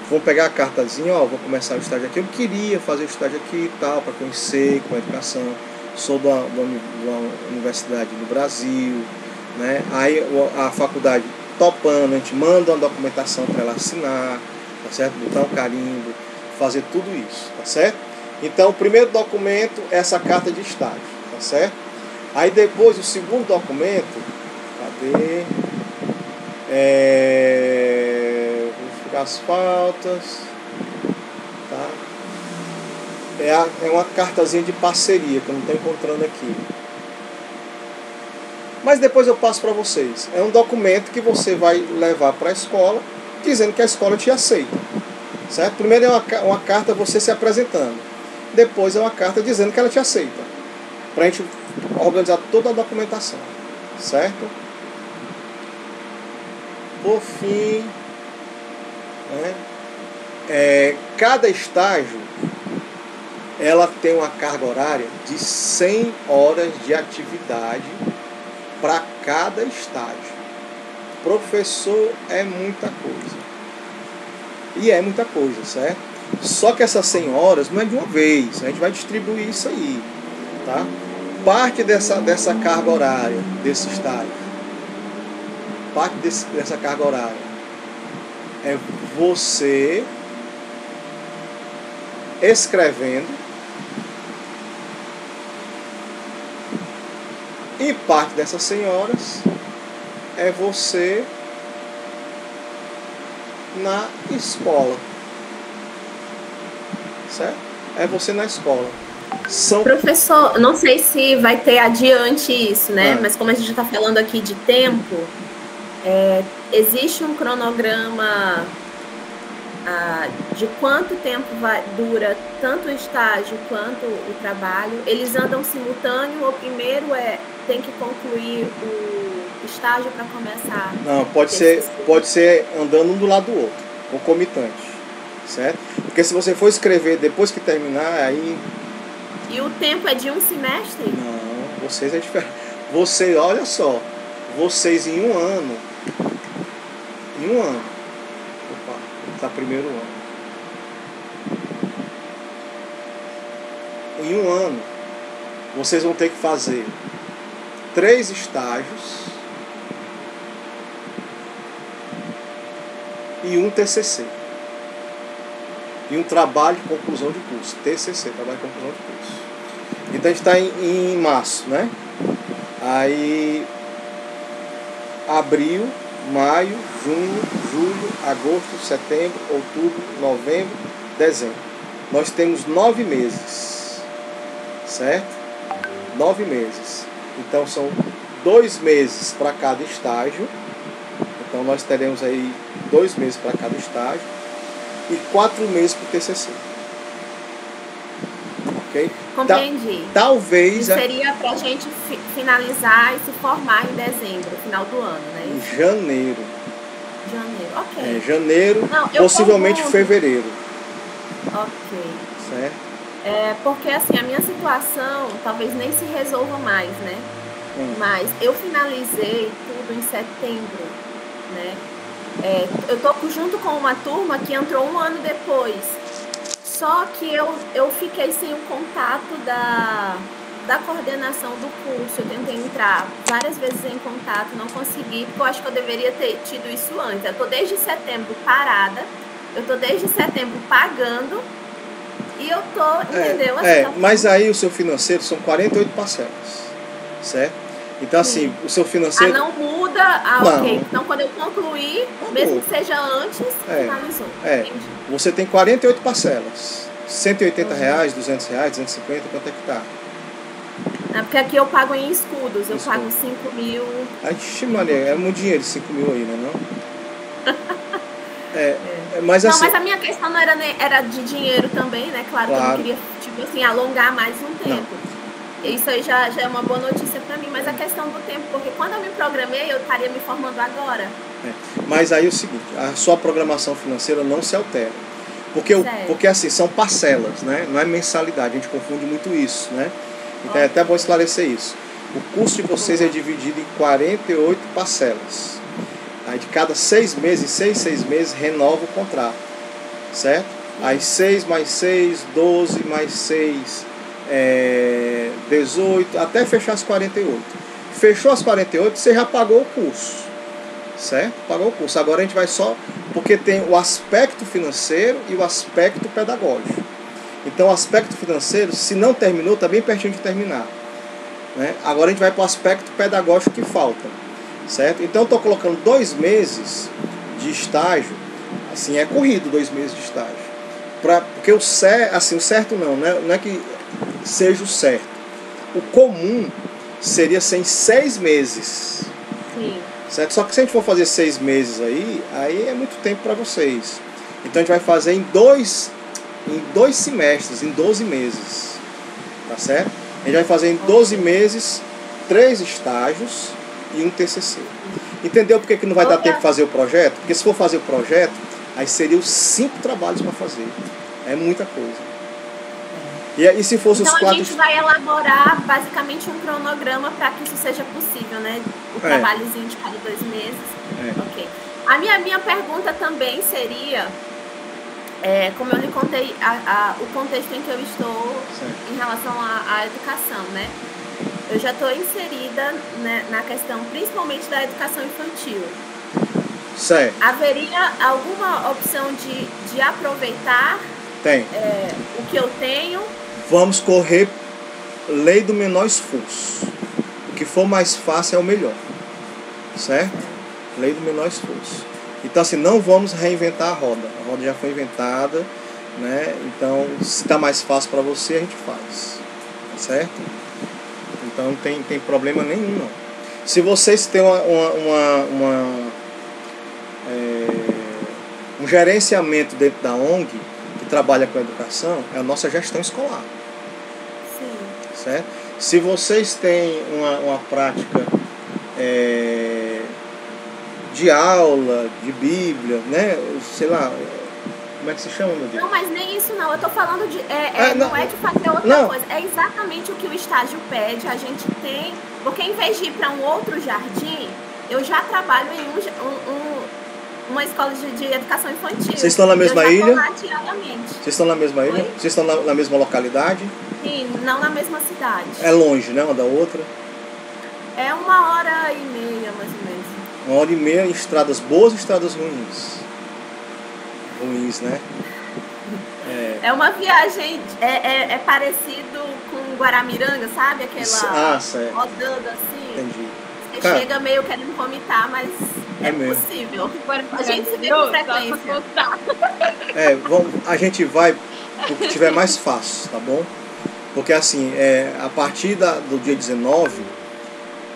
Vamos pegar a cartazinha, vou começar o estágio aqui. Eu queria fazer o estágio aqui e tal, para conhecer com a educação. Sou de uma universidade no Brasil, né? Aí a faculdade topando, a gente manda uma documentação para ela assinar, tá certo? Botar um carimbo, fazer tudo isso, tá certo? Então o primeiro documento é essa carta de estágio, tá certo? Aí depois o segundo documento, cadê? Verificar as faltas, tá? É uma cartazinha de parceria que eu não estou encontrando aqui. Mas depois eu passo para vocês. É um documento que você vai levar para a escola, dizendo que a escola te aceita, certo? Primeiro é uma carta você se apresentando. Depois é uma carta dizendo que ela te aceita, para a gente organizar toda a documentação, certo? Por fim, né, cada estágio ela tem uma carga horária de 100 horas de atividade para cada estágio. Professor é muita coisa. E é muita coisa, certo? Só que essas 100 horas não é de uma vez. A gente vai distribuir isso aí, tá? Parte dessa carga horária, desse estágio, parte dessa carga horária é você escrevendo, e parte dessas 100 horas é você na escola, certo? É você na escola. Professor, não sei se vai ter adiante isso, né? Mas como a gente está falando aqui de tempo, existe um cronograma de quanto tempo dura tanto o estágio quanto o trabalho? Eles andam simultâneo ou primeiro tem que concluir o estágio para começar? Não, pode ser andando um do lado do outro, concomitante, certo? Porque se você for escrever depois que terminar, aí... E o tempo é de um semestre? Não, vocês é diferente. Vocês, olha só, vocês em um ano, opa, tá primeiro ano. Em um ano, vocês vão ter que fazer 3 estágios e um TCC. E um trabalho de conclusão de curso. TCC, trabalho de conclusão de curso. Então a gente está em março, né? Aí, abril, maio, junho, julho, agosto, setembro, outubro, novembro, dezembro. Nós temos 9 meses, certo? 9 meses. Então são 2 meses para cada estágio. Então nós teremos aí 2 meses para cada estágio e 4 meses para o TCC. Ok? Compreendi. Talvez... E seria para a gente finalizar e se formar em dezembro, final do ano, né? Em janeiro. Janeiro, ok. Janeiro, não, possivelmente fevereiro. Ok. Certo? Porque assim, a minha situação talvez nem se resolva mais, né? Mas eu finalizei tudo em setembro, né? Eu tô junto com uma turma que entrou um ano depois. Só que eu fiquei sem o contato da coordenação do curso. Eu tentei entrar várias vezes em contato, não consegui, porque eu acho que eu deveria ter tido isso antes. Eu tô desde setembro parada, eu tô desde setembro pagando, e eu tô, entendeu? Assim, mas aí o seu financeiro são 48 parcelas, certo? Então assim, o seu financeiro... não muda, ok. Então quando eu concluir, mesmo que seja antes, finalizou. Você tem 48 parcelas. R$180, R$200, R$250, quanto é que tá? Porque aqui eu pago em escudos, eu pago 5 mil. Ixi, Maria, é muito dinheiro 5 mil aí, né? Mas assim... Não, mas a minha questão não era de dinheiro também, né? Claro que eu não queria, tipo assim, alongar mais um tempo. Isso aí já é uma boa notícia para mim, mas a questão do tempo, porque quando eu me programei, eu estaria me formando agora. Mas aí é o seguinte, a sua programação financeira não se altera. Porque assim, são parcelas, né? Não é mensalidade, a gente confunde muito isso, né? Então é até bom esclarecer isso. O curso de vocês é dividido em 48 parcelas. Aí de cada 6 meses, 6 meses, renova o contrato, certo? Aí 6 mais 6, 12 mais 6... 18, até fechar as 48. Fechou as 48, você já pagou o curso, certo? Pagou o curso. Agora a gente vai só... Porque tem o aspecto financeiro e o aspecto pedagógico. Então o aspecto financeiro, se não terminou, está bem pertinho de terminar, né? Agora a gente vai para o aspecto pedagógico que falta, certo? Então eu estou colocando 2 meses de estágio. Assim, é corrido 2 meses de estágio. Porque o certo não é que seja o certo. O comum seria ser em 6 meses. Sim. Certo? Só que se a gente for fazer 6 meses aí é muito tempo para vocês. Então a gente vai fazer em 2 semestres, em 12 meses. Tá certo? A gente vai fazer em 12 meses 3 estágios e um TCC. Entendeu por que não vai dar tempo de fazer o projeto? Porque se for fazer o projeto, aí seriam 5 trabalhos para fazer. É muita coisa. E se fosse então os 4... a gente vai elaborar basicamente um cronograma para que isso seja possível, né? O trabalhozinho de cada 2 meses. Ok. A minha pergunta também seria, como eu lhe contei, o contexto em que eu estou em relação à educação, né? Eu já estou inserida, né, na questão principalmente da educação infantil. Certo. Haveria alguma opção de aproveitar o que eu tenho? Vamos correr lei do menor esforço. O que for mais fácil é o melhor. Certo? Lei do menor esforço. Então, assim, não vamos reinventar a roda. A roda já foi inventada, né? Então, se está mais fácil para você, a gente faz. Tá certo? Então, não tem problema nenhum, não. Se vocês têm um gerenciamento dentro da ONG que trabalha com a educação, é a nossa gestão escolar. Sim. Certo? Se vocês têm uma prática de aula, de Bíblia, né? Sei lá, como é que se chama, meu Deus? Não, mas nem isso não. Eu tô falando de... não é de fazer outra coisa. É exatamente o que o estágio pede. A gente tem... Porque em vez de ir para um outro jardim, eu já trabalho em uma escola de educação infantil. Vocês estão na mesma ilha? Vocês estão na mesma ilha? Vocês estão na mesma localidade? Sim, não na mesma cidade. É longe, né? Uma da outra? É 1h30, mais ou menos. 1h30 em estradas boas e estradas ruins. Ruins, né? É uma viagem, é parecido com Guaramiranga, sabe? Aquela rodando assim. Entendi. Você chega meio querendo vomitar, mas é possível. A gente se vê com frequência. A gente vai o que tiver mais fácil, tá bom? Porque assim, a partir do dia 19,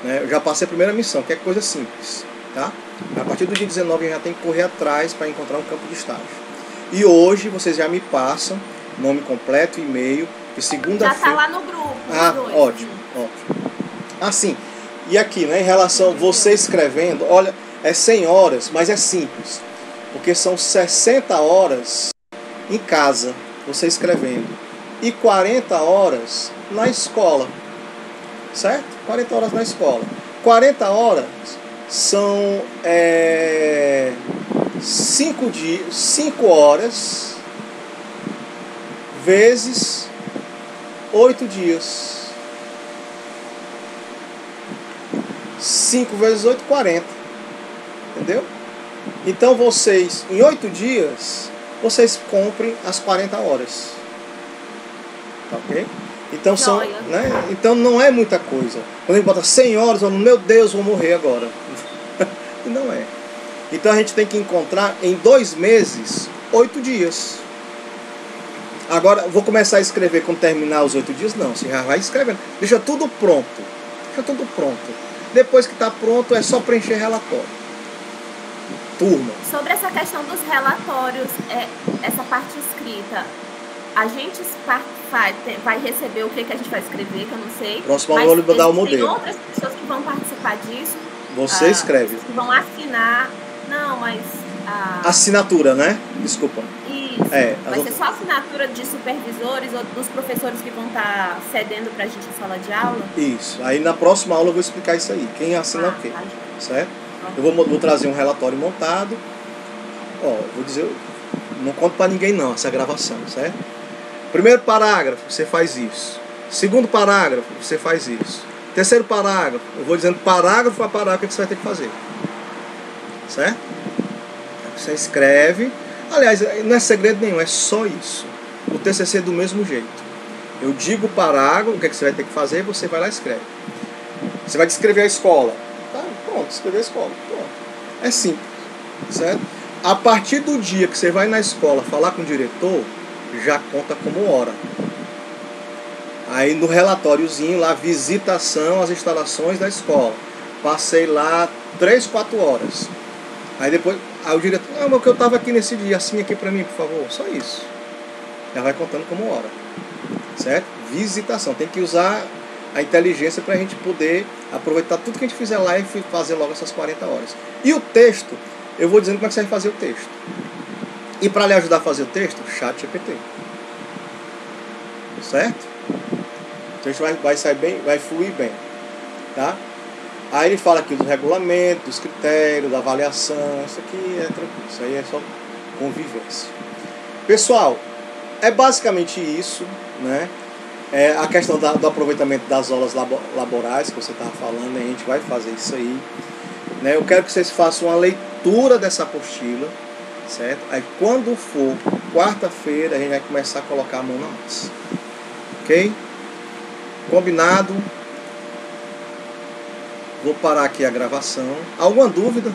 né, eu já passei a primeira missão, que é coisa simples, tá? A partir do dia 19 a gente já tem que correr atrás para encontrar um campo de estágio. E hoje vocês já me passam nome completo, e-mail, e segunda-feira... Já tá lá no grupo. Ótimo. Assim, e aqui, né, em relação a você escrevendo, olha, é 100 horas, mas é simples. Porque são 60 horas em casa, você escrevendo. E 40 horas na escola. Certo? 40 horas na escola. 40 horas são 5 horas vezes 8 dias. 5 vezes 8, 40. Entendeu? Então vocês, em 8 dias, vocês comprem as 40 horas. Tá ok? Então, então não é muita coisa. Quando a gente bota 100 horas, eu falo, meu Deus, vou morrer agora. E não é. Então a gente tem que encontrar em 2 meses, 8 dias. Agora, vou começar a escrever quando terminar os 8 dias? Não, você já vai escrevendo. Deixa tudo pronto. Depois que está pronto, é só preencher relatório. Turma. Sobre essa questão dos relatórios, essa parte escrita, a gente vai receber o que a gente vai escrever, que eu não sei. Próximo aula eu vou dar o modelo. Tem outras pessoas que vão participar disso. Você escreve. Que vão assinar. Não, mas... Assinatura, né? Desculpa. Isso. Vai ser só assinatura de supervisores ou dos professores que vão estar cedendo pra gente em sala de aula? Isso. Aí na próxima aula eu vou explicar isso aí. Quem assina o quê? Certo? Eu vou trazer um relatório montado. Vou dizer... Não conto pra ninguém não, essa gravação, certo? Primeiro parágrafo, você faz isso. Segundo parágrafo, você faz isso. Terceiro parágrafo, eu vou dizendo parágrafo a parágrafo que você vai ter que fazer. Certo? Você escreve. Aliás, não é segredo nenhum, é só isso. O TCC é do mesmo jeito. Eu digo o parágrafo, o que você vai ter que fazer, você vai lá e escreve. Você vai descrever a escola. Tá, pronto, escrever a escola. Pronto. É simples. Certo? A partir do dia que você vai na escola falar com o diretor, já conta como hora. Aí no relatóriozinho lá, visitação às instalações da escola. Passei lá 3, 4 horas. Aí depois, o diretor, mas que eu estava aqui nesse dia, assine aqui para mim, por favor. Só isso. Já vai contando como hora. Certo? Visitação. Tem que usar a inteligência para a gente poder aproveitar tudo que a gente fizer lá e fazer logo essas 40 horas. E o texto, eu vou dizendo como é que você vai fazer o texto. E para lhe ajudar a fazer o texto, ChatGPT. certo? Então a gente vai sair bem, vai fluir bem, tá? Aí ele fala aqui do regulamento, dos critérios, da avaliação. Isso aqui é tranquilo, isso aí é só convivência. Pessoal, é basicamente isso, né? A questão do aproveitamento das aulas laborais que você estava falando, a gente vai fazer isso aí, né? Eu quero que vocês façam uma leitura dessa apostila, certo? Aí quando for quarta-feira a gente vai começar a colocar a mão na massa, ok? Combinado? Vou parar aqui a gravação. Alguma dúvida?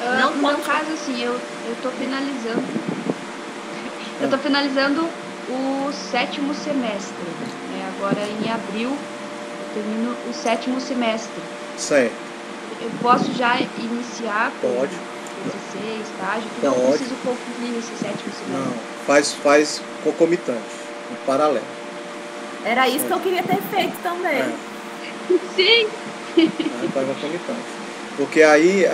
No meu caso, assim, eu tô finalizando. Eu tô finalizando o 7º semestre. Né? Agora em abril eu termino o 7º semestre. Certo. Eu posso já iniciar com Pode. TCC, estágio, que não preciso concluir esse 7º semestre. Não, faz concomitante, em paralelo. Era isso que eu queria ter feito também. Sim. Faz concomitante. Porque aí,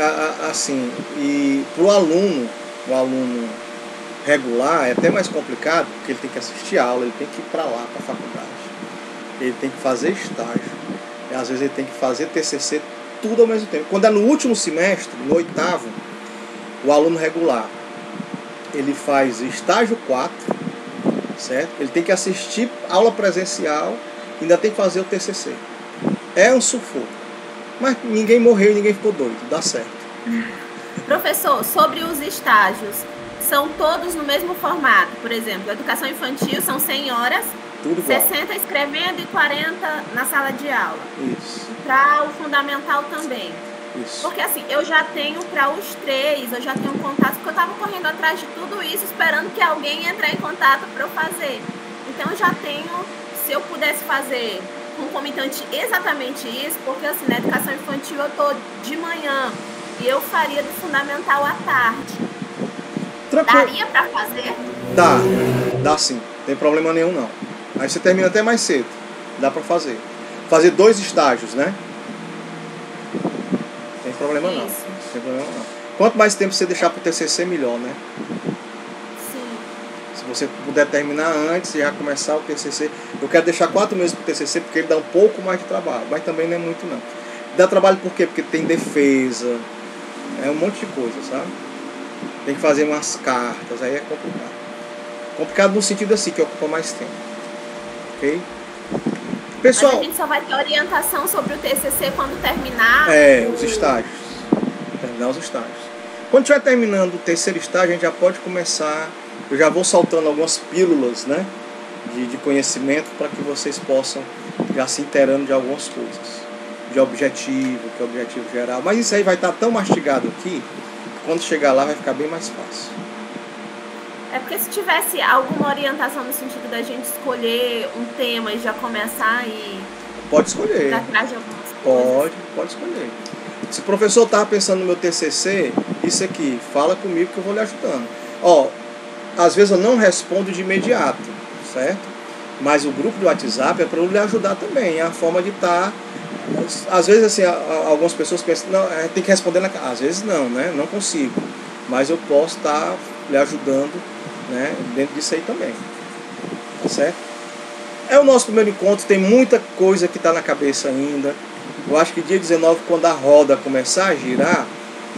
assim, e pro aluno, o aluno regular é até mais complicado, porque ele tem que assistir aula, ele tem que ir para lá, para a faculdade. Ele tem que fazer estágio. E às vezes ele tem que fazer TCC, tudo ao mesmo tempo. Quando é no último semestre, no 8º, o aluno regular, ele faz estágio 4, certo? Ele tem que assistir aula presencial e ainda tem que fazer o TCC. É um sufoco. Mas ninguém morreu e ninguém ficou doido, dá certo. Professor, sobre os estágios, são todos no mesmo formato? Por exemplo, educação infantil são 100 horas, tudo igual. 60 escrevendo e 40 na sala de aula. Isso. Para o fundamental também. Isso. Porque assim, eu já tenho para os 3, eu já tenho contato, porque eu estava correndo atrás de tudo isso, esperando que alguém entre em contato para eu fazer. Então eu já tenho, se eu pudesse fazer concomitante exatamente isso, porque assim, na educação infantil eu tô de manhã e eu faria do fundamental à tarde. Tranquilo. Daria para fazer? Dá sim, não tem problema nenhum não. Aí você termina até mais cedo, dá para fazer. Fazer 2 estágios, né? Não tem problema não. Não tem problema não. Quanto mais tempo você deixar pro TCC, melhor, né? Se você puder terminar antes e já começar o TCC, eu quero deixar 4 meses para o TCC porque ele dá um pouco mais de trabalho, mas também não é muito não. Dá trabalho por quê? Porque tem defesa, é um monte de coisa, sabe? Tem que fazer umas cartas, aí é complicado. Complicado no sentido assim, que ocupa mais tempo. Ok? Pessoal, mas a gente só vai ter orientação sobre o TCC quando terminar? Os estágios. Terminar os estágios. Quando estiver terminando o 3º estágio, a gente já pode começar. Eu já vou soltando algumas pílulas, né, de conhecimento para que vocês possam já se inteirando de algumas coisas. De objetivo, que é o objetivo geral. Mas isso aí vai estar tão mastigado aqui, que quando chegar lá vai ficar bem mais fácil. É porque se tivesse alguma orientação no sentido da gente escolher um tema e já começar a ir... Pode escolher. Atrás de algumas coisas. Pode escolher. Se o professor estava pensando no meu TCC, isso aqui, fala comigo que eu vou lhe ajudando. Às vezes eu não respondo de imediato, certo? Mas o grupo do WhatsApp é para eu lhe ajudar também. É a forma de estar. Às vezes, assim, algumas pessoas pensam, não, tem que responder na casa. Às vezes não, né? Não consigo. Mas eu posso estar lhe ajudando, né? Dentro disso aí também. Tá certo? É o nosso primeiro encontro, tem muita coisa que está na cabeça ainda. Eu acho que dia 19, quando a roda começar a girar,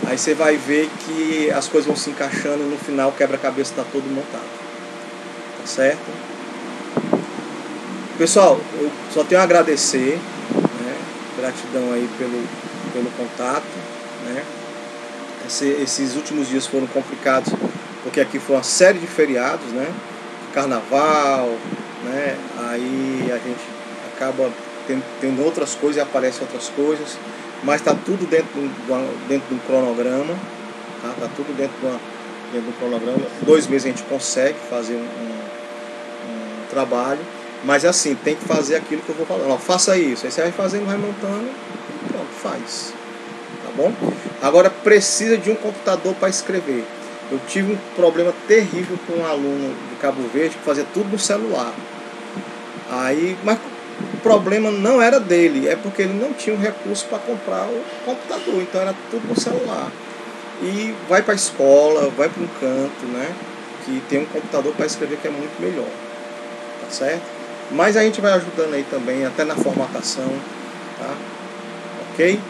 aí você vai ver que as coisas vão se encaixando e no final o quebra-cabeça está todo montado. Tá certo? Pessoal, eu só tenho a agradecer, né? Gratidão aí pelo contato, né? Esses últimos dias foram complicados porque aqui foi uma série de feriados, né? Carnaval, né? Aí a gente acaba tendo outras coisas e aparecem outras coisas. Mas está tudo dentro de um cronograma, tá? Tá tudo dentro de um cronograma. 2 meses a gente consegue fazer um trabalho, mas assim, tem que fazer aquilo que eu vou falando. Faça isso, aí você vai fazendo, vai montando, pronto, faz. Tá bom? Agora precisa de um computador para escrever. Eu tive um problema terrível com um aluno de Cabo Verde que fazia tudo no celular. Mas o problema não era dele, é porque ele não tinha um recurso para comprar o computador, então era tudo no celular. e vai para a escola, vai para um canto, né? Que tem um computador para escrever que é muito melhor, tá certo? Mas a gente vai ajudando aí também, até na formatação, tá? Ok?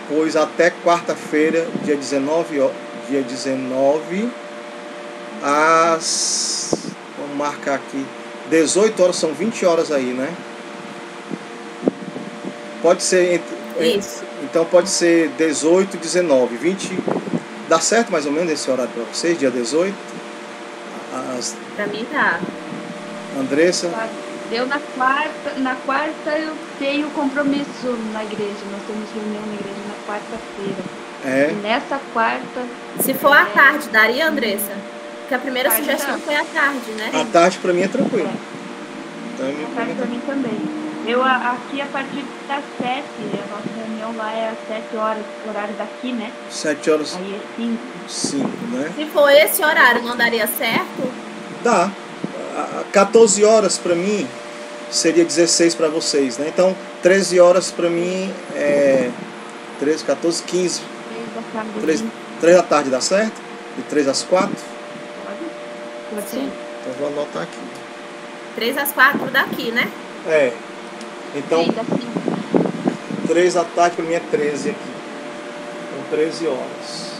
Pois até quarta-feira, dia 19, vamos marcar aqui, 18 horas, são 20 horas aí, né? Pode ser Isso. Então pode ser 18, 19, 20. Dá certo mais ou menos esse horário para vocês, dia 18? Para mim tá. Andressa? Deu na quarta eu tenho compromisso na igreja. Nós temos reunião na igreja na quarta-feira. E nessa quarta. Se for à tarde, daria, Andressa? Porque a primeira sugestão foi à tarde, né? À tarde para mim é tranquilo. À tarde para mim também. Eu aqui a partir das 7, a nossa reunião lá é às 7 horas, o horário daqui, né? 7 horas. Aí é 5. 5, né? Se for esse horário, não daria certo? Dá. 14 horas para mim seria 16 para vocês, né? Então 13 horas para mim é 13, 14, 15. 3 da tarde dá certo? De 3 às 4? Pode ser. Então vou anotar aqui. 3 às 4 daqui, né? Então, 3 da tarde para mim é 13 aqui. Então, 13 horas.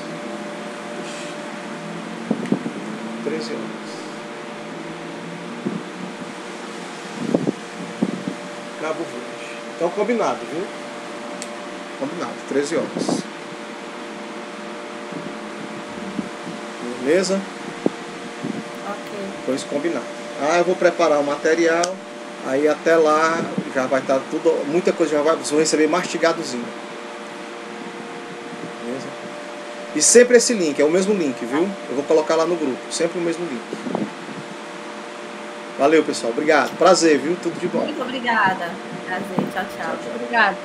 13 horas. Cabo Verde. Então, combinado, viu? Combinado, 13 horas. Beleza? Ok. Pois combinado. Eu vou preparar o material. Aí até lá já vai estar tudo, muita coisa já vai, vocês vão receber mastigadozinho. Beleza? E sempre esse link, é o mesmo link, viu? Eu vou colocar lá no grupo, sempre o mesmo link. Valeu, pessoal, obrigado. Prazer, viu? Tudo de bom. Muito obrigada. Prazer, tchau, tchau. Obrigada.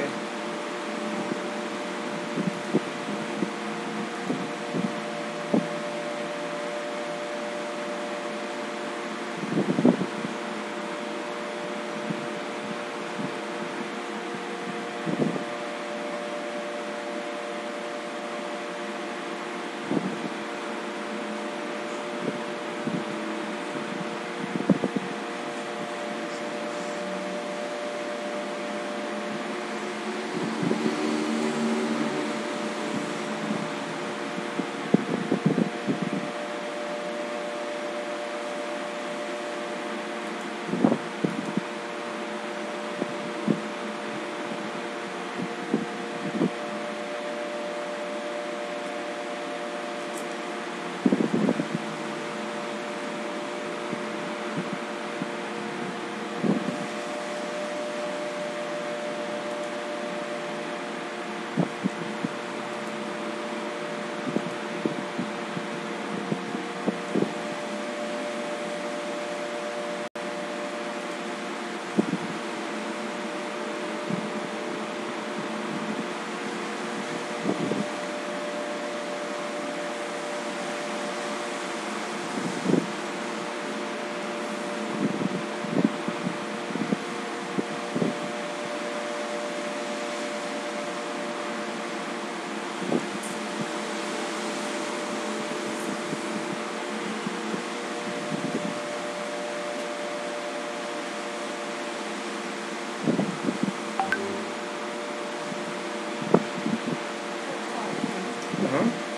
ver. Uhum.